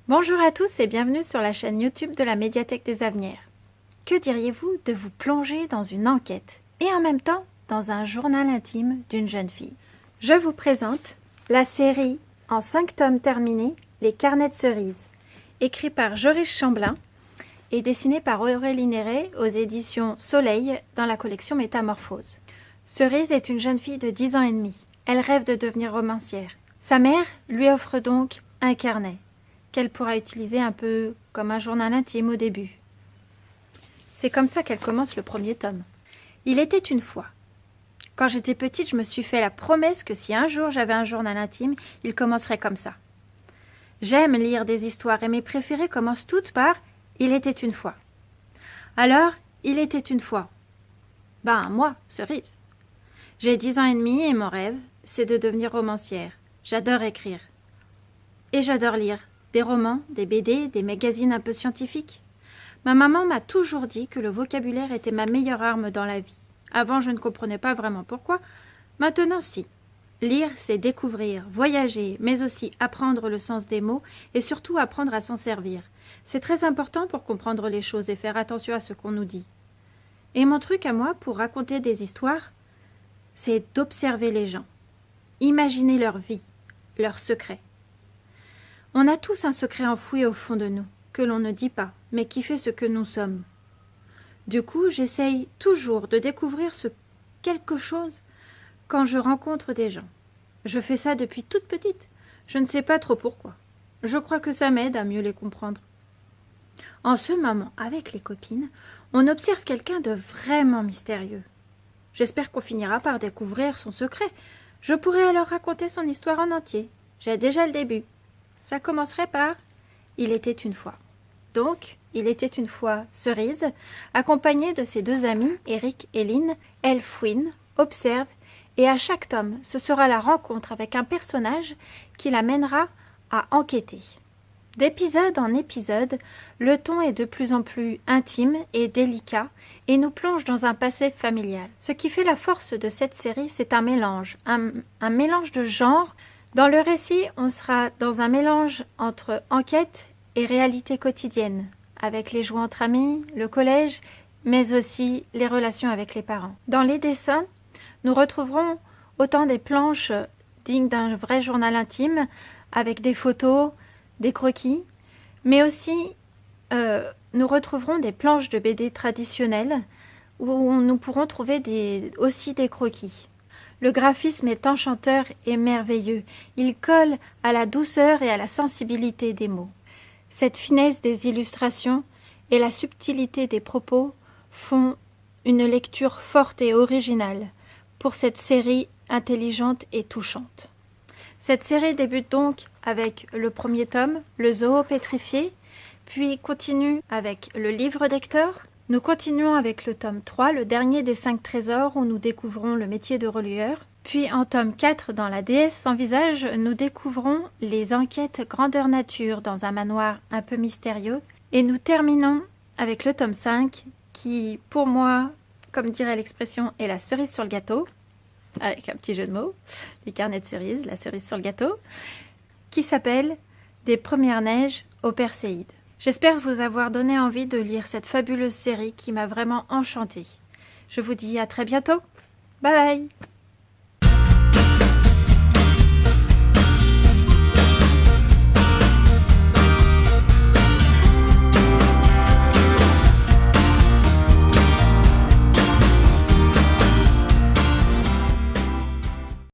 Bonjour à tous et bienvenue sur la chaîne YouTube de la Médiathèque des Avenirs. Que diriez-vous de vous plonger dans une enquête et en même temps dans un journal intime d'une jeune fille? Je vous présente la série en 5 tomes terminés, Les Carnets de Cerises, écrit par Joris Chamblin et dessiné par Aurélie Néret aux éditions Soleil dans la collection Métamorphose. Cerise est une jeune fille de 10 ans et demi. Elle rêve de devenir romancière. Sa mère lui offre donc un carnet qu'elle pourra utiliser un peu comme un journal intime au début. C'est comme ça qu'elle commence le premier tome. Il était une fois. Quand j'étais petite, je me suis fait la promesse que si un jour j'avais un journal intime, il commencerait comme ça. J'aime lire des histoires et mes préférées commencent toutes par « Il était une fois ». Alors, il était une fois. Moi, Cerise. J'ai 10 ans et demi et mon rêve, c'est de devenir romancière. J'adore écrire. Et j'adore lire. Des romans, des BD, des magazines un peu scientifiques. Ma maman m'a toujours dit que le vocabulaire était ma meilleure arme dans la vie. Avant, je ne comprenais pas vraiment pourquoi. Maintenant, si. Lire, c'est découvrir, voyager, mais aussi apprendre le sens des mots et surtout apprendre à s'en servir. C'est très important pour comprendre les choses et faire attention à ce qu'on nous dit. Et mon truc à moi, pour raconter des histoires, c'est d'observer les gens. Imaginer leur vie, leurs secrets. On a tous un secret enfoui au fond de nous, que l'on ne dit pas, mais qui fait ce que nous sommes. Du coup, j'essaye toujours de découvrir ce quelque chose quand je rencontre des gens. Je fais ça depuis toute petite. Je ne sais pas trop pourquoi. Je crois que ça m'aide à mieux les comprendre. En ce moment, avec les copines, on observe quelqu'un de vraiment mystérieux. J'espère qu'on finira par découvrir son secret. Je pourrai alors raconter son histoire en entier. J'ai déjà le début. Ça commencerait par « Il était une fois ». Donc, il était une fois Cerise, accompagnée de ses 2 amis, Eric et Lynn. Elle fouine, observe, et à chaque tome, ce sera la rencontre avec un personnage qui l'amènera à enquêter. D'épisode en épisode, le ton est de plus en plus intime et délicat et nous plonge dans un passé familial. Ce qui fait la force de cette série, c'est un mélange de genres. Dans le récit, on sera dans un mélange entre enquête et réalité quotidienne, avec les jeux entre amis, le collège, mais aussi les relations avec les parents. Dans les dessins, nous retrouverons autant des planches dignes d'un vrai journal intime, avec des photos, des croquis, mais aussi nous retrouverons des planches de BD traditionnelles où nous pourrons trouver aussi des croquis. Le graphisme est enchanteur et merveilleux. Il colle à la douceur et à la sensibilité des mots. Cette finesse des illustrations et la subtilité des propos font une lecture forte et originale pour cette série intelligente et touchante. Cette série débute donc avec le premier tome, le zoo pétrifié, puis continue avec le livre d'Hector. Nous continuons avec le tome 3, le dernier des 5 trésors, où nous découvrons le métier de relieur. Puis en tome 4, dans La déesse sans visage, nous découvrons les enquêtes grandeur nature dans un manoir un peu mystérieux. Et nous terminons avec le tome 5, qui, pour moi, comme dirait l'expression, est la cerise sur le gâteau, avec un petit jeu de mots, les carnets de cerises, la cerise sur le gâteau, qui s'appelle « Des premières neiges au Perséide ». J'espère vous avoir donné envie de lire cette fabuleuse série qui m'a vraiment enchantée. Je vous dis à très bientôt. Bye bye!